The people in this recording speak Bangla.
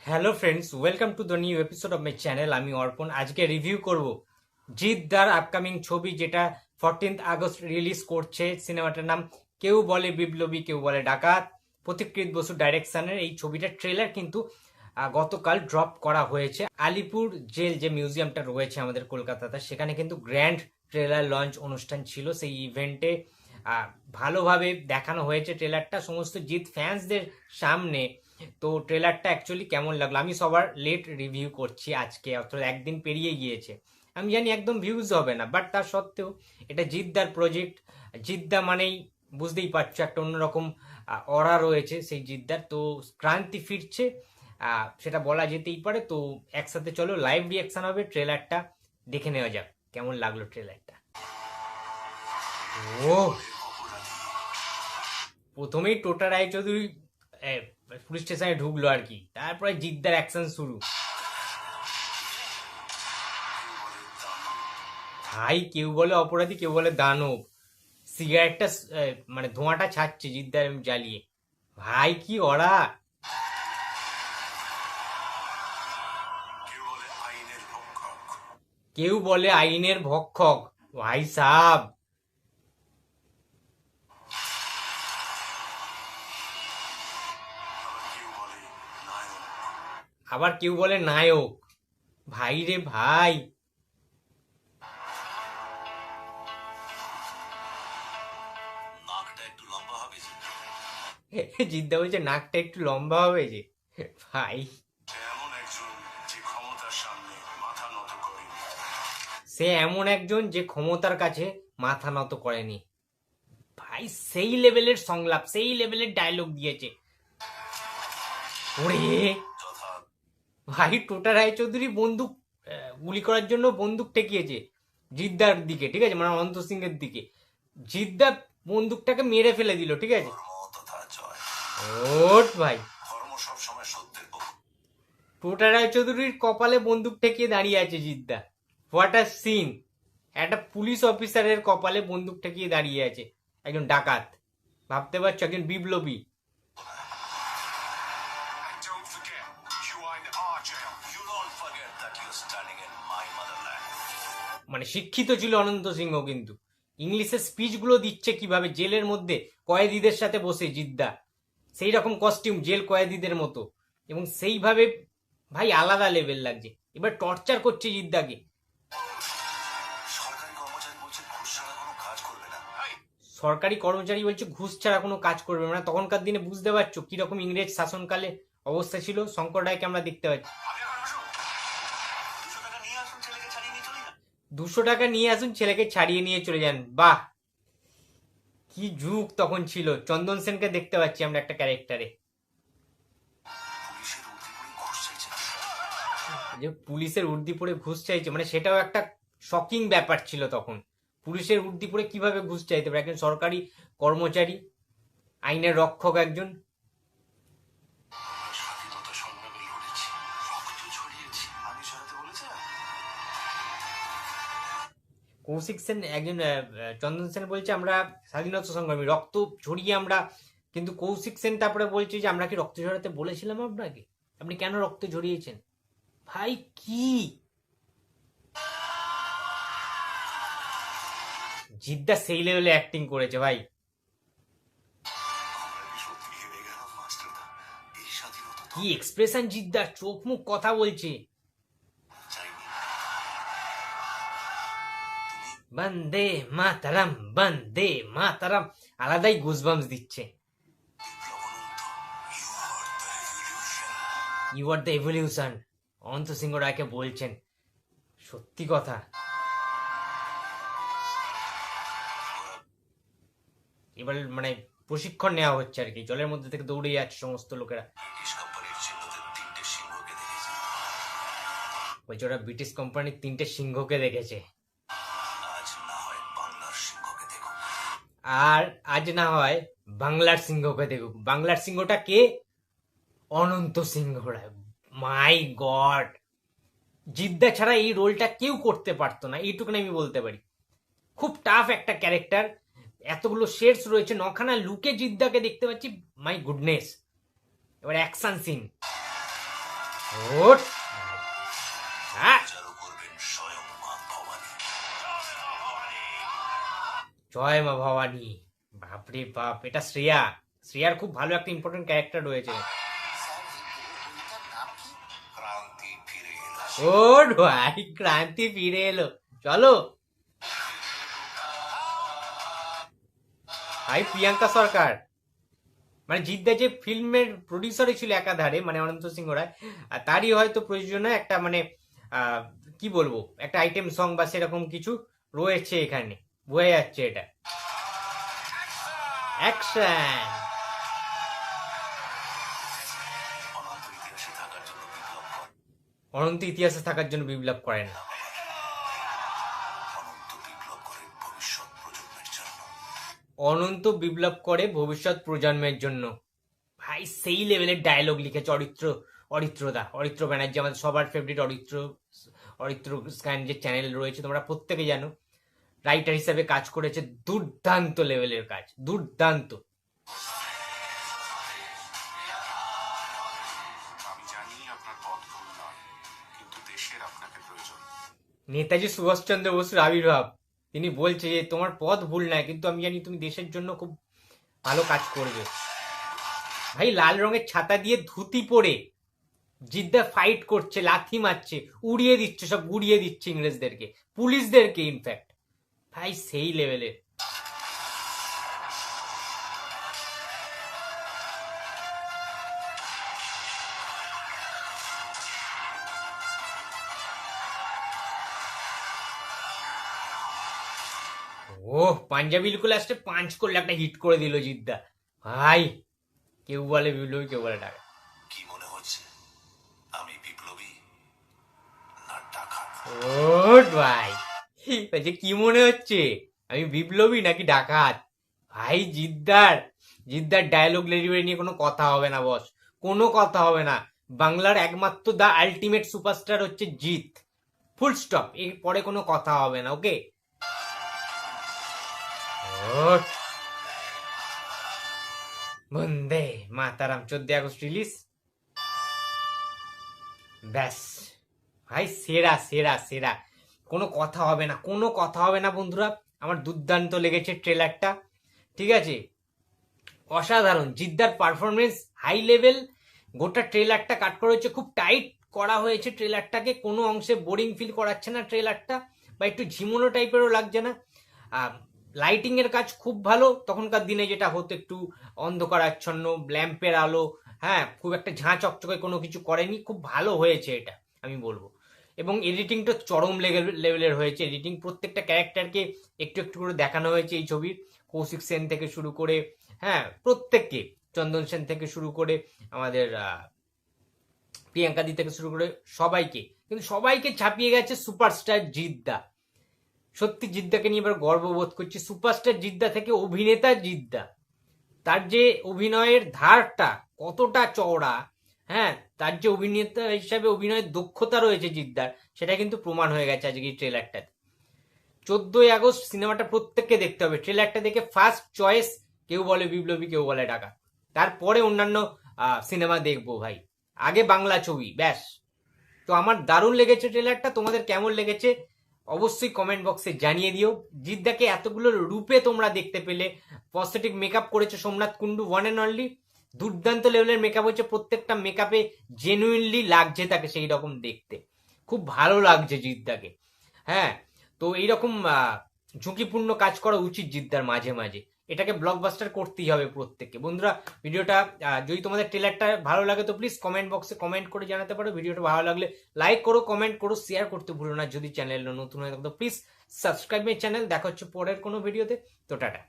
Hello friends, welcome to the new episode of my channel. আমি অর্পণ। আজকে রিভিউ করব জিদ্দার আপকামিং ছবি, যেটা 14 আগস্ট রিলিজ করছে। সিনেমাটার নাম কেউ বলে বিপ্লবী, কেউ বলে ডাকাত। পথিকৃৎ বসু ডাইরেকশনের এই ছবিটার ট্রেলার কিন্তু গতকাল ড্রপ করা হয়েছে। আলিপুর জেল যে মিউজিয়ামটা রয়েছে আমাদের কলকাতাতে, সেখানে কিন্তু গ্র্যান্ড ট্রেলার লঞ্চ অনুষ্ঠান ছিল। সেই ইভেন্টে ভালোভাবে দেখানো হয়েছে ট্রেলারটা সমস্ত জিৎ ফ্যান্সদের সামনে। তো ট্রেলারটা অ্যাকচুয়ালি কেমন লাগলো, আমি সবার লেট রিভিউ করছি আজকে, অর্থাৎ একদিন পেরিয়ে গিয়েছে। আমি জানি একদম ভিউজ হবে না, বাট তার সত্ত্বেও এটা জিদ্দার প্রজেক্ট। জিদ্দা মানেই বুঝতেই পারছো একটা অন্যরকম অরা রয়েছে সেই জিদ্দার। তো ক্রান্তি ফিরছে, সেটা বলা যেতেই পারে। তো একসাথে চলো লাইভ রিয়াকশন হবে, ট্রেলারটা দেখে নেওয়া যাক কেমন লাগলো ট্রেলারটা। ও, প্রথমেই টোটা রায়চৌধুরী পুলিশ স্টেশনে ঢুকলো আর কি, তারপরে জিদ্দার অ্যাকশন শুরু। ভাই, কেউ বলে অপরাধী, কেউ বলে দানব। সিগারেটটা মানে ধোঁয়াটা ছাড়ছে জিদ্দার জ্বালিয়ে। ভাই কি ওরা! কেউ বলে আইনের ভক্ষক। ভাই সাব! আবার কেউ বলে নায়ক। ভাই রে ভাই! জিদ্দা বলছে নাকটা একটু লম্বা হবে যে। ভাই, সে এমন একজন যে ক্ষমতার কাছে মাথা নত করেনি। ভাই, সেই লেভেলের সংলাপ, সেই লেভেলের ডায়লগ দিয়েছে। ওরে ভাই, টোটা রায়চৌধুরী বন্দুক গুলি করার জন্য বন্দুক ঠেকিয়েছে জিদ্দার দিকে, ঠিক আছে, মানে অনন্ত সিং এর দিকে। জিদ্দা বন্দুকটাকে মেরে ফেলে দিল, ঠিক আছে। ওট ভাই, টোটা রায়চৌধুরীর কপালে বন্দুক ঠেকিয়ে দাঁড়িয়ে আছে জিদ্দা। What a scene! একটা পুলিশ অফিসারের কপালে বন্দুক ঠেকিয়ে দাঁড়িয়ে আছে একজন ডাকাত। ভাবতে পারছো, একজন বিপ্লবী। মানে শিক্ষিত ছিল অনন্ত সিংহ, কিন্তু ইংলিশের স্পিচ গুলো দিচ্ছে কিভাবে জেলের মধ্যে কয়েদিদের সাথে বসে জিদ্দা। সেই রকম কস্টিউম জেল কয়েদিদের মতো, এবং সেইভাবে ভাই আলাদা লেভেল লাগছে। এবার টর্চার করছে জিদ্দাকে। সরকারি কর্মচারী বলছে ঘুষ ছাড়া কোনো কাজ করবে না। তখনকার দিনে বুঝতে পারছো কিরকম ইংরেজ শাসনকালে অবস্থা ছিল। শঙ্কর রায়কে আমরা দেখতে পাচ্ছি। 200 টাকা নিয়ে আসুন, ছেলেকে ছাড়িয়ে নিয়ে চলে যান। বাহ, কি যুগ তখন ছিল। চন্দন সেনকে দেখতে পাচ্ছি আমরা একটা ক্যারেক্টারে, যে পুলিশের উর্দি পরে ঘুষ চাইছে, মানে সেটাও একটা শকিং ব্যাপার ছিল তখন। পুলিশের উর্দি পরে কিভাবে ঘুষ চাইতে পারে একজন সরকারি কর্মচারী, আইনের রক্ষক একজন। কৌশিক সেন একজন চন্দন সেন বলছে আমরা স্বাধীনতা সংগ্রামী, রক্ত ঝরিয়ে আমরা। কিন্তু কৌশিক সেন তারপরে বলছে যে আমরা কি রক্ত ঝরাতে বলেছিলাম আপনাকে? আপনি কেন রক্ত ঝরিয়েছেন? ভাই কি জিদ্দা সেই লেভেলে অ্যাক্টিং করেছে ভাই। কি এক্সপ্রেশন জিদ্দার, চোখ মুখ কথা বলছে। বন্দে মাতারাম, বন্দে মাতারাম, আলাদাই গুজবাম্স দিচ্ছে। ইউ আর দ্য এভলিউশন, অনন্ত সিংহ রায়কে বলছেন। সত্যি কথা। এবার মানে প্রশিক্ষণ নেওয়া হচ্ছে আর কি, জলের মধ্যে থেকে দৌড়ে যাচ্ছে সমস্ত লোকেরা। বলছে ওরা ব্রিটিশ কোম্পানির 3টে সিংহকে দেখেছে। আর আজ না হয় বাংলার সিংহকে দেখুক। বাংলার সিংহটা কে? অনন্ত সিংহ রায়। মাই গড! জিদ্দা ছাড়া এই রোলটা কেউ করতে পারতো না, এইটুকুনি আমি বলতে পারি। খুব টাফ একটা ক্যারেক্টার, এতগুলো শেডস রয়েছে, 9খানা লুকে জিদ্দাকে দেখতে পাচ্ছি। My goodness! এবার অ্যাকশন সিন। ওঠ হ্যাঁ, জয় মা ভবানী। বাপরে বাপ, এটা শ্রেয়ার খুব ভালো একটা ইম্পর্টেন্ট ক্যারেক্টার রয়েছে। ওর ভাই, ক্রান্তি ফিরে এলো, চলো ভাই। প্রিয়াঙ্কা সরকার মানে জিদ্দা যে ফিল্মের প্রডিউসারই ছিল একাধারে, মানে অনন্ত সিংহ রায়, আর তারই হয়তো প্রয়োজনে একটা মানে কি বলবো, একটা আইটেম সং বা সেরকম কিছু রয়েছে এখানে, বোঝা যাচ্ছে এটা। অ্যাকশন। অনন্ত ইতিহাসে থাকার জন্য বিপ্লব করেন। অনন্ত বিপ্লব করে ভবিষ্যৎ প্রজন্মের জন্য। ভাই সেই লেভেলের ডায়লগ লিখেছে অরিত্র ব্যানার্জি, আমাদের সবার ফেভারিট অরিত্র স্ক্যান যে চ্যানেল রয়েছে তোমরা প্রত্যেকে জানো, রাইটার হিসাবে কাজ করেছে, দুর্দান্ত লেভেলের কাজ, দুর্দান্ত। নেতাজি সুভাষচন্দ্র বসুর আবির্ভাব, তিনি বলছে যে তোমার পথ ভুল নয়, কিন্তু আমি জানি তুমি দেশের জন্য খুব ভালো কাজ করবে। ভাই লাল রঙের ছাতা দিয়ে ধুতি পরে জিদ্দা ফাইট করছে, লাথি মারছে, উড়িয়ে দিচ্ছে, সব উড়িয়ে দিচ্ছে ইংরেজদেরকে, পুলিশদেরকে ইনফ্যাক্ট। ভাই সেই লেভেলের। ও পাঞ্জাবি লুক লাস্টে পাঞ্চ করলে একটা হিট করে দিল জিদ্দা। ভাই কেউ বলে বিপ্লবী, কেউ বলে ডাকা। কি মনে হচ্ছে আমি বিপ্লবী না ডাকাত? ও ভাই বলছে কি মনে হচ্ছে আমি বিপ্লবী নাকি ডাকাত? ভাই জিদ্দার ডায়লগ ডেলিভারি নিয়ে কোনো কথা হবে না বস, কোনো কথা হবে না। বাংলার একমাত্র দা আলটিমেট সুপারস্টার হচ্ছে জিৎ, ফুল স্টপ, এর পরে কোনো কথা হবে না। ওকে, বন্দে মাতারাম 14 আগস্ট রিলিজ। ব্যাস ভাই সেরা সেরা সেরা, কোনো কথা হবে না, কোনো কথা হবে না বন্ধুরা। আমার দুর্দান্ত লেগেছে ট্রেলারটা, ঠিক আছে, অসাধারণ। জিদ্দার পারফরমেন্স হাই লেভেল, গোটা ট্রেলারটা কাট করা হয়েছে, খুব টাইট করা হয়েছে ট্রেলারটাকে, কোনো অংশে বোরিং ফিল করাচ্ছে না ট্রেলারটা, বা একটু ঝিমোনো টাইপেরও লাগছে না। লাইটিং এর কাজ খুব ভালো, তখনকার দিনে যেটা হতো একটু অন্ধকার আচ্ছন্ন, ল্যাম্পের আলো, হ্যাঁ, খুব একটা ঝাঁ চকচকে কোনো কিছু করেনি, খুব ভালো হয়েছে এটা আমি বলবো। এবং এডিটিংটা চরম লেভেলের হয়েছে, এডিটিং প্রত্যেকটা ক্যারেক্টারকে একটু একটু করে দেখানো হয়েছে এই ছবির, কৌশিক সেন থেকে শুরু করে, হ্যাঁ প্রত্যেককে, চন্দন সেন থেকে শুরু করে আমাদের প্রিয়াঙ্কা দি থেকে শুরু করে সবাইকে, কিন্তু সবাইকে ছাপিয়ে গেছে সুপারস্টার জিদ্দা। সত্যি জিদ্দাকে নিয়ে এবার গর্ববোধ করছি, সুপারস্টার জিদ্দা থেকে অভিনেতা জিদ্দা, তার যে অভিনয়ের ধারটা কতটা চওড়া, হ্যাঁ, তার যে অভিনেতা হিসাবে অভিনয়ের দক্ষতা রয়েছে জিদ্দার, সেটা কিন্তু প্রমাণ হয়ে গেছে আজকে এই ট্রেলারটাতে। 14ই আগস্ট সিনেমাটা প্রত্যেককে দেখতে হবে, ট্রেলারটা দেখে ফার্স্ট চয়েস কেউ বলে বিপ্লবী, কেউ বলে ডাকাত, তারপরে অন্যান্য সিনেমা দেখবো ভাই, আগে বাংলা ছবি ব্যাস। তো আমার দারুণ লেগেছে ট্রেলারটা, তোমাদের কেমন লেগেছে অবশ্যই কমেন্ট বক্সে জানিয়ে দিও। জিদ্দাকে এতগুলো রূপে তোমরা দেখতে পেলে, পজিটিভ মেকআপ করেছে Somnath Kundu, one and only, দুর্দান্ত লেভেলের মেকআপ হচ্ছে, প্রত্যেকটা মেকআপে জেনুইনলি লাগছে তাকে সেই রকম দেখতে, খুব ভালো লাগছে জিদ্দাকে। হ্যাঁ, তো এইরকম ঝুঁকিপূর্ণ কাজ করা উচিত জিদ্দার মাঝে মাঝে, এটাকে ব্লকবাস্টার করতেই হবে প্রত্যেককে। বন্ধুরা ভিডিওটা যদি তোমাদের ট্রেলারটা ভালো লাগে তো প্লিজ কমেন্ট বক্সে কমেন্ট করে জানাতে পারো, ভিডিওটা ভালো লাগলে লাইক করো, কমেন্ট করো, শেয়ার করতে ভুলো না। যদি চ্যানেল নতুন হয়ে থাকো তো প্লিজ সাবস্ক্রাইব মাই চ্যানেল। দেখা হচ্ছে পরের কোনো ভিডিওতে, তো টাটা।